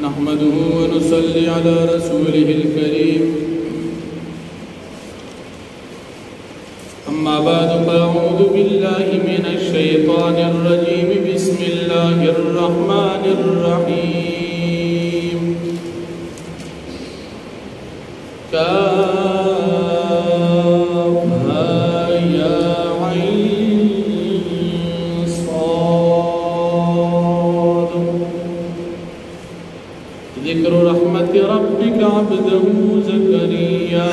नहमदुहु व नुसल्ली अला रसूलिहिल करीम अम्मा बअद फ़अऊज़ु बिल्लाहि मिनश शैतानिर रजीम बिस्मिल्लाहिर रहमानिर रहीम ज़िक्र रहमति रब्बिका अब्दहु ज़करिया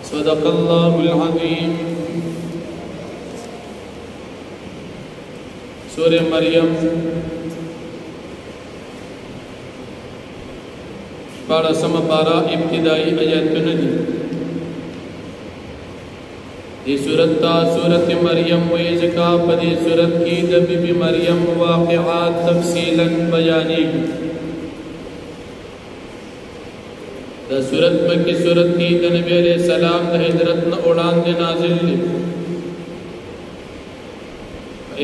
सदक़ल्लाहुल अज़ीम। सूरह मरियम पारा समपारा इब्तिदाई आयतुन दी ये सूरत मरियम वयज़का पदे सूरत की दबी मरियम वाक़िआत तफसीलन बयानी द सूरत मक्की सूरत की नबी अलैहिस्सलाम द हिजरत न उड़ान दे नाजिल ली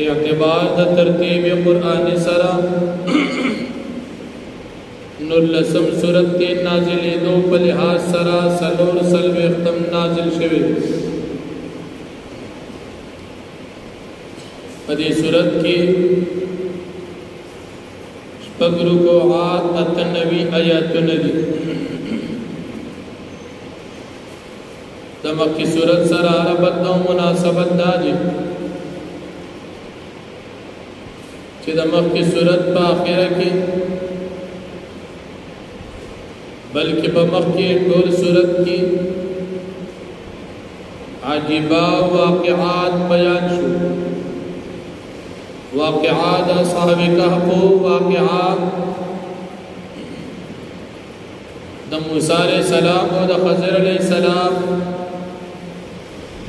एअतिबार द तरतीब कुरान सरा नुलसम सूरत के नाजिल दो पलिहाज सरा सलोर सलवे ख़त्म नाजिल शवे पदी सूरत की पगरू को आत अतनवी आयतुन दी दमक की सूरत सरा रबत दो मुनासबत दाजी दमक की सूरत पा आखिर की बल्कि बमक की टोल सूरत की आजिबा वाक़िआत बयान शु वाक़िआत असहाबे कहफ़ वाक़िआत द मूसा अलैहिस्सलाम और द खज़र अलैहिस्सलाम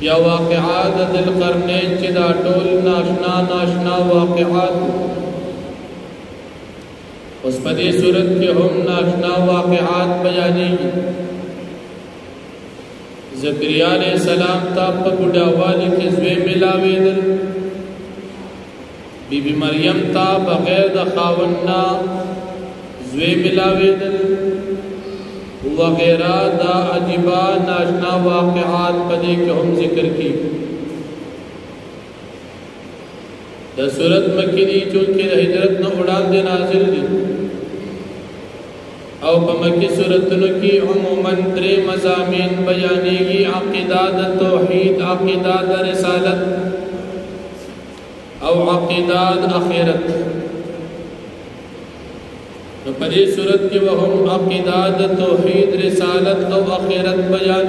या वाक़िआत ज़ुल्क़रनैन चिदा टोल नाशना वाक़िआत उस पदी सूरत के हम नाशना वाक़िआत बयानेगी। ज़करिया अलैहिस्सलाम ता बुढ़ावाली के ज़्वे मिलावेदल बीबी मरियम ता बग़ैर द खावन्ना ज़्वे मिलावेदल वगैरह दा अजीबा नाशना वाक़िआत पदे के हम जिक्र की द सूरत मक्की दी चूँकि हिजरत न उड़ान दे नाजिल दी और बमक्की सूरतन की उमूमन त्रे मज़ामीन बयानेगी अक़ीदा द तौहीद अक़ीदा द रिसालत और अक़ीदा द आखिरत तो पदी सूरत की वह अक़ीदा द तौहीद रिसालत और आखिरत बयान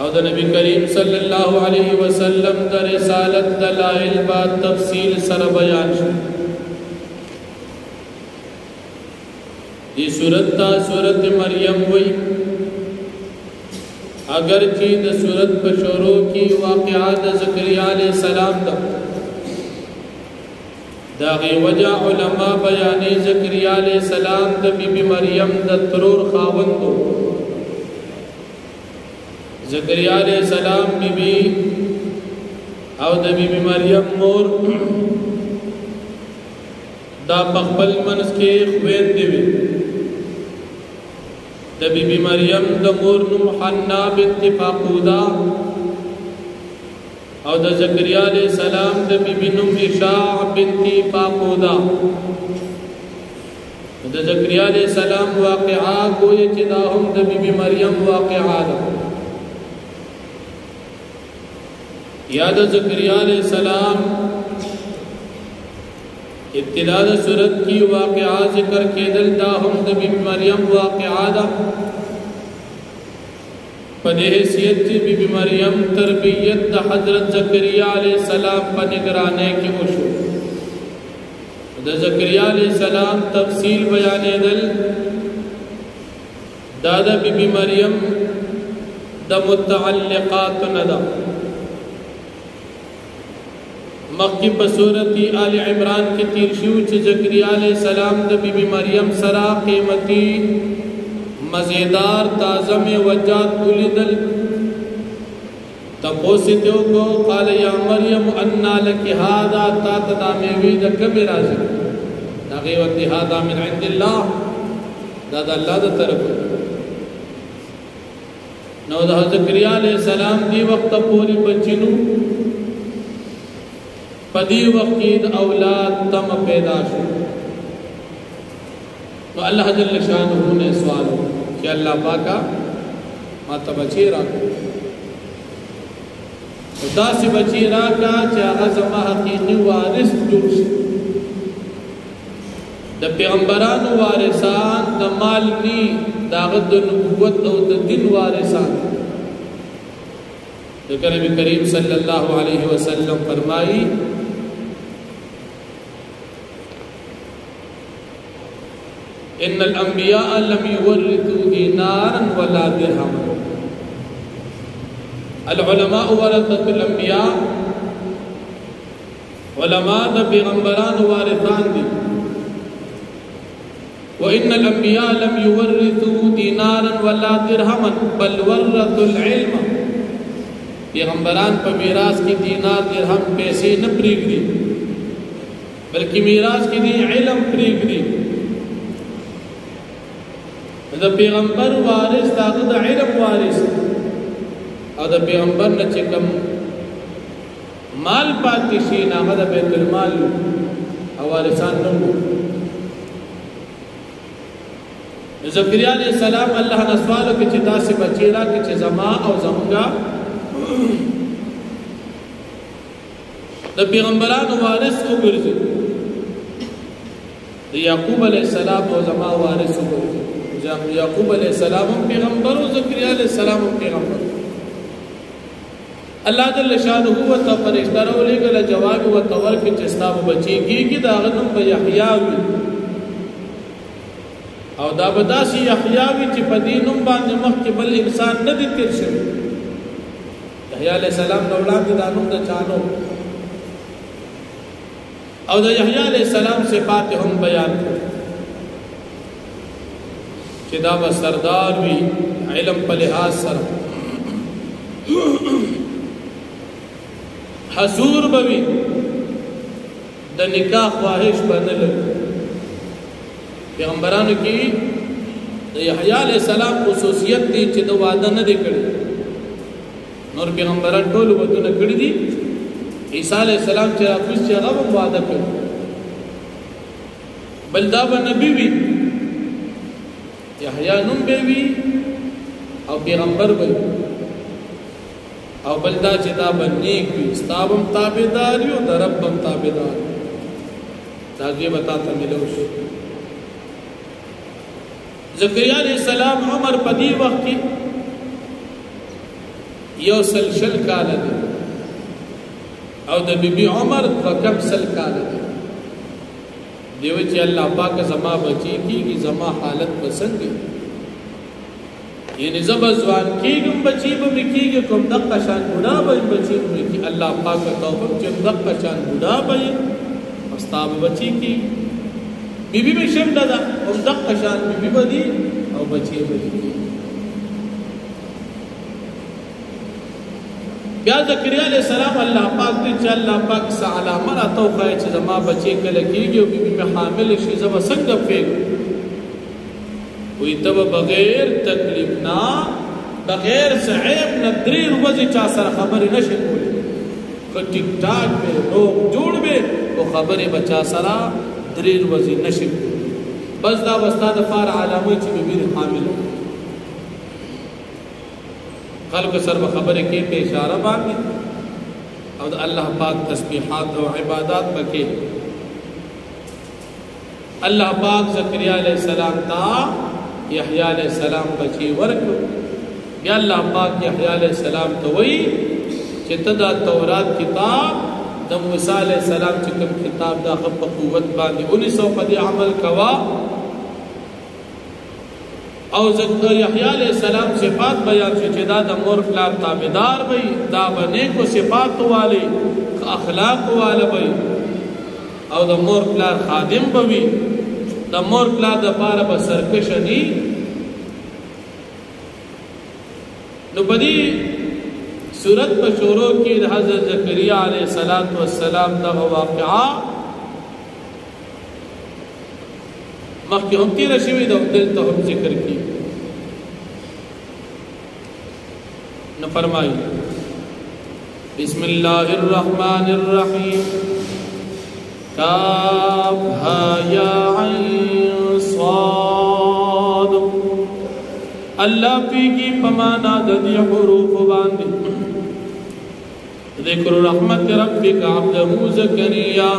और द नबी करीम सल्लल्लाहु अलैहि वसल्लम द रिसालत दलाइल बा तफसील सर बयान ये सूरत मरियम हुई अगर चीज सूरत बशोरों की वाक़िआत ज़करिया अलैहिस्सलाम दाग़ी वजह उलमा बयानी ज़करिया अलैहिस्सलाम द बीबी मरियम द तरूर खावंदो ज़करिया अलैहिस्सलाम बीबी और द बीबी मरियम मोर दा पखबल मनस के ख्वेन देवी द बीबी मरियम द मोर नुम हन्ना बिन्त फाकूदा और द ज़करिया अलैहिस्सलाम द बीबी नुम इशा बिन्त फाकूदा द ज़करिया अलैहिस्सलाम वाक़िआ गोये चिदाहुम द बीबी मरियम वाक़िआ या द ज़करिया अलैहिस्सलाम इब्तिदा द सूरत की वाक़िआ ज़िक्र केदल दाहुम द बीबी मरियम वाक़िआ पदे हैसियत बीबी मरियम तरबियत द हज़रत ज़करिया अलैहिस्सलाम पर निगराने की उशु द ज़करिया अलैहिस्सलाम तफसील बयाने दल दादा बीबी मरियम द मुतअल्लिक़ात नदा मक्की बसूरती आल इमरान के तीरशूच ज़करिया अलैहिस्सलाम द बीबी मरियम सरा क़ीमती मज़ेदार ताज़म वजात उलिदल तपोसितो को क़ाल या मरियम अन्ना लकी हादा ता तदामेवी द कबे राज़ी داغي وقتی هذا من عند الله دا د الله د طرف نو د زکریا علیہ السلام دی وخت پوری بچینو پدی وقت د اولاد تم پیدا شو تو اللہ جل شانہ نے سوال کہ اللہ پاکا ما ته بچی راکړه خدا سے بچی راکړه چې هغه زما حقیقي وارث جوړ شي د پیغمبرانو وارثان د مال ني داغه د نبوت او د دین وارثان د نبی کریم صلی الله علیه وسلم فرمایي ان الانبیاء لم يورثوا دینارا ولا درهما العلماء ورثة الانبیاء علماء د پیغمبرانو وارثان دي وان الانبیاء لم يورثوا دینارا ولا درهما بل ورثوا العلم پیغمبران په میراث کې دینار درهم پیسې نه پریږدي بلکې میراث کې دي علم پریږدي د پیغمبر وارث داغه د علم وارث او د پیغمبر نه چې کوم مال پاتې شي هغه د بیت المال او وارثان نه وو زکریا علیہ السلام الله نه سوال وکړي چې تاسو بچی را کې چې زما او زمونږه د پیغمبرانو وارث وګرځي د یعقوب علیہ السلام او زما وارث وګرځي یعقوب علیہ السلام پیغمبر او زکریا علیہ السلام پیغمبر الله جل شانہ هو ته فرشتہ راولېګل جواب او تور کې چې ستاسو بچی کیږي دا غنم په یحیی وي او دا بداسي یحیی وي چې په دینم باندې مخکې بل انسان نه دي تیر شوی یحیی علیہ السلام نو اولاد دا نوم د چانو او د یحیی علیہ السلام صفات هم بیان کړ چې دا به سردار وي علم په لحاظ سره حضور بوي د نکاح خواهش باندې لګ پیغمبرانو کې د یحیی علیہ السلام خصوصیت دي چې د وعده نه دی کړی نور پیغمبران ټول ودونه کړی دي عیسی علیہ السلام چې راځي چې هغه وعده کړی بل دا به نبی وي یحیی نوم به وي او پیغمبر به او بل دا چې دا بنیک وي ستابم تابعدار یو د ربم تابعدار دا دې وتا ته ملوش زکریا علیہ السلام عمر پدی وخت کې یو سلسل کال دی او د بیبي عمر کم سل کال دی دیو چې الله پاک زما بچی کیږي زما حالت پسند دی یعنی زب ځوان کیږم بچی به کیږي کوم د قشان بوډا به بچی به کی الله پاک توبه چې د قشان بوډا به استاب بچی کی بیبي به شم ددا او د قشان بیبي به دي او بچی به دي بیا زکریا علیہ السلام الله پاک دې چې الله پاک سعلا مرا توخه چې زما بچی کله کیږي او بیبي به حامل شي زما څنګه پیګ وی تب بغیر تکلیف نا بغیر صعیب ندریر وزی چا سر خبری نشن کولی که ٹک ٹاک بے روک جوڑ بے وہ خبری بچا سرا دریر وزی نشن کولی بس دا بستا دفار عالمی چی ببیر حامل خلق سر بخبری کی پہ اشارہ باندی او دا اللہ پاک تسبیحات و عبادات بکے اللہ پاک زکریا علیہ السلام تا یحیی علیہ السلام بچی ورکو یا اللہ پاک یحیی علیہ السلام تو وی چې تدا تورات کتاب د موسی علیہ السلام چې کوم کتاب دا خپ قوت باندې 1900 په عمل کوا او ذکر یحیی علیہ السلام صفات بیان چې دا د مور پلار تابعدار وي دا باندې کو صفات والے اخلاق والے وي او د مور پلار خادم وي د مور پلار د پاره به سرکش دي نو بدی سورت په شروع کې د حضرت زکریا علیہ السلام دا واقعا مخکې هم تېره شوې ده دلته هم ذکر کړي نو فرمایي بسم الله الرحمن الرحیم کاف ها یا عین صاد الله پیږي پمانا د دې حروف باندې ذکر رحمت ربک عبده زکریا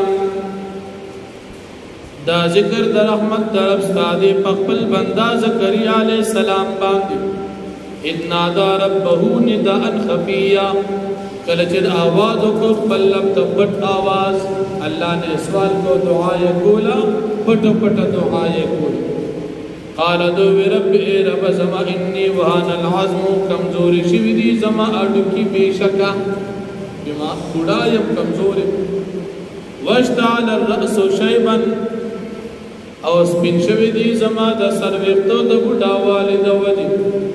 دا ذکر د رحمت در رب ستاده پخپل بندا زکریا علیہ السلام باندې اذ نادا ربه نداء خفیا کله چې आवाज کو خپل لب ته پټ आवाज الله نے سوال کو دعا یې کولا پټ پټ دعا یې کولا قال دو رب اے رب زما انی وهان العظم کمزوری شوی دی زما اډو کی بشکا بما خدا یم کمزور واشتعل الراس شیبا او سپین شوی دی زما د سر وختو د بډا والد وجه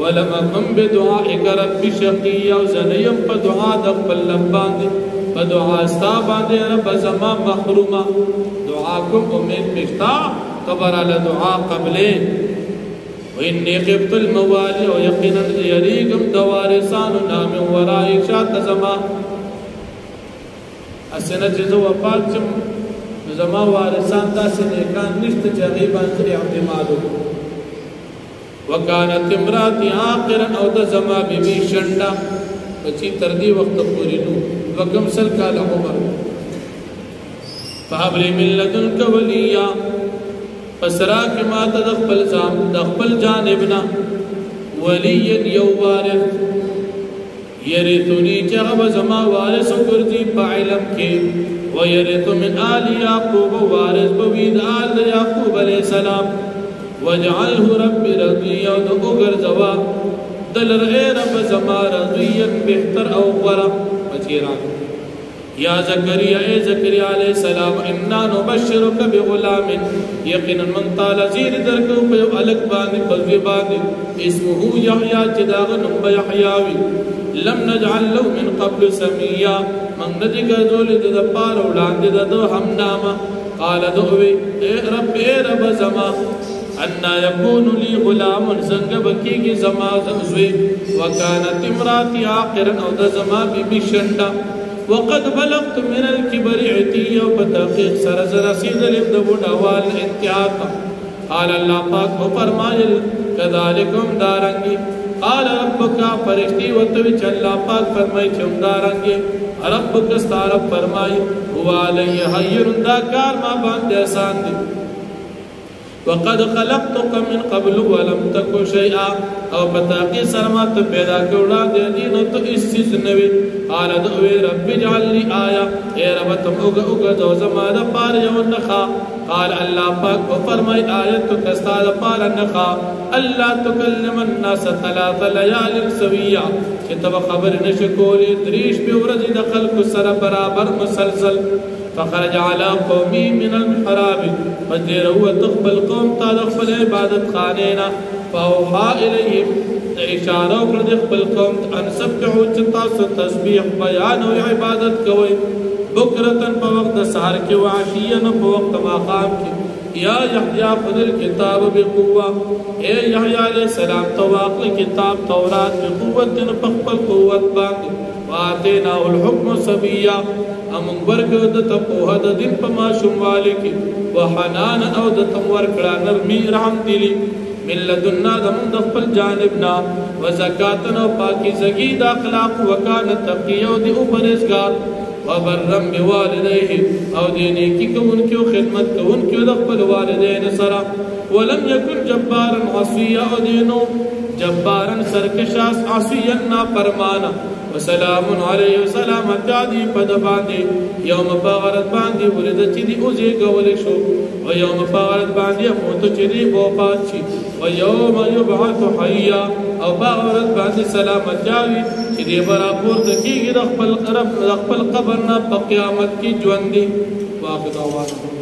ولم اكن بدعائك رب شقيا وزنيم په دعا د خپل باندې په دعا استا باندې رب زما محرومه دعا کوم امید مشتا قبر على دعا قبله واني خفت الموالي ويقينا يريكم دوارسان نام ورائي شات زما اسنه جزو وفات زما وارثان داسې نیکان نشته چې هغه باندې اعتماد وکړي وکانت امراتی آخرا او د زما بیبی شنډا بچی تر دې وخت پورې نو وکم سل کال عمر فهب لي من لدنك وليا فسرا کې ما ته د خپل جانبنا وليا یو وارث يرثني چې هغه زما وارث ګرځي په علم کې ويرث من آل يعقوب وارث بوید آل يعقوب عليه السلام واجعله رب رضيا وغر زوا دل اے رب زما رضيا بهتر او غرا بچیرا یا زکریا اے زکریا علیہ السلام انا نبشرک بغلام یقینا من طال زیر درکو په الک باندې قلبی باندې اسمه یحیی چې دا نوم یحیی لم نجعل له من قبل سمیا من ندی ګذول د پار وړاندې د هم نامه قال دوی اے رب زما ان يكون لي غلام زنگ بکیږي زما زوی وكانت امراتي عاقرا او د زما بي شنډا وقد بلغت من الكبر عتيا وبتحقيق سر رسيدل د بډاوال انتهاء قال الله پاک فرمایل كذلكم دارنگي قال ربك فرشتي وتوي چې الله پاک فرمای چې دارنگي ربك استار فرمای هو علي حير دا کار ما باندې آسان دي وقد خلقتك من قبل ولم تك شيئا او بتاقي سرمات پیدا کړه د دین ته اس نوي قال دوی رب اجعل لي آية اے رب تم اوګه د زمانه پار یو نخا قال الله پاک فرمای آیت کستاد پار نخا الله تكلم الناس ثلاث ليال سويا چې تب خبر نشکولې دریش په ورځ د خلق سره برابر مسلسل فخرج على قومي من المحراب فدير هو تقبل قوم تدخل عبادت خانينا فأوحى إليهم اشاره وکړه د خپل قوم ان سبحوا چې تاسو تسبیح بیان او عبادت کوئ بکرتن په وخت د سحر کې او عشیه په وخت ماقام کې یا یحیی خذ الكتاب بقوه اے یحیی علیہ السلام تواقل کتاب تورات په قوت په خپل قوت باندې واتینا الحكم صبیا امون ورګو د تپوه د دین په ماشومواله کې وحنان او د تمور کړه نرمي رحم دلی من لدنا دمون د خپل جانبنا وزکاتن او پاکیزگی د اخلاق وکانه تقی او د پرهیزګار وبرم بوالديه او دینه کی کوونکو خدمت کوونکو د خپل والدین سره ولم يكن جبارا عصيا او دینو جبارا سرکشاس عصيا نافرمانا وسلام علیه وسلام تعدی پد باندې یوم باغرت باندې ولید چې دی اوځي کول شو او یوم باغرت باندې موت چې دی وفات شي او یوم یبعث حیا او باغرت باندې سلام جاوی چې دی برابر د کیږي د خپل قبر نه په قیامت کې ژوند دی واقع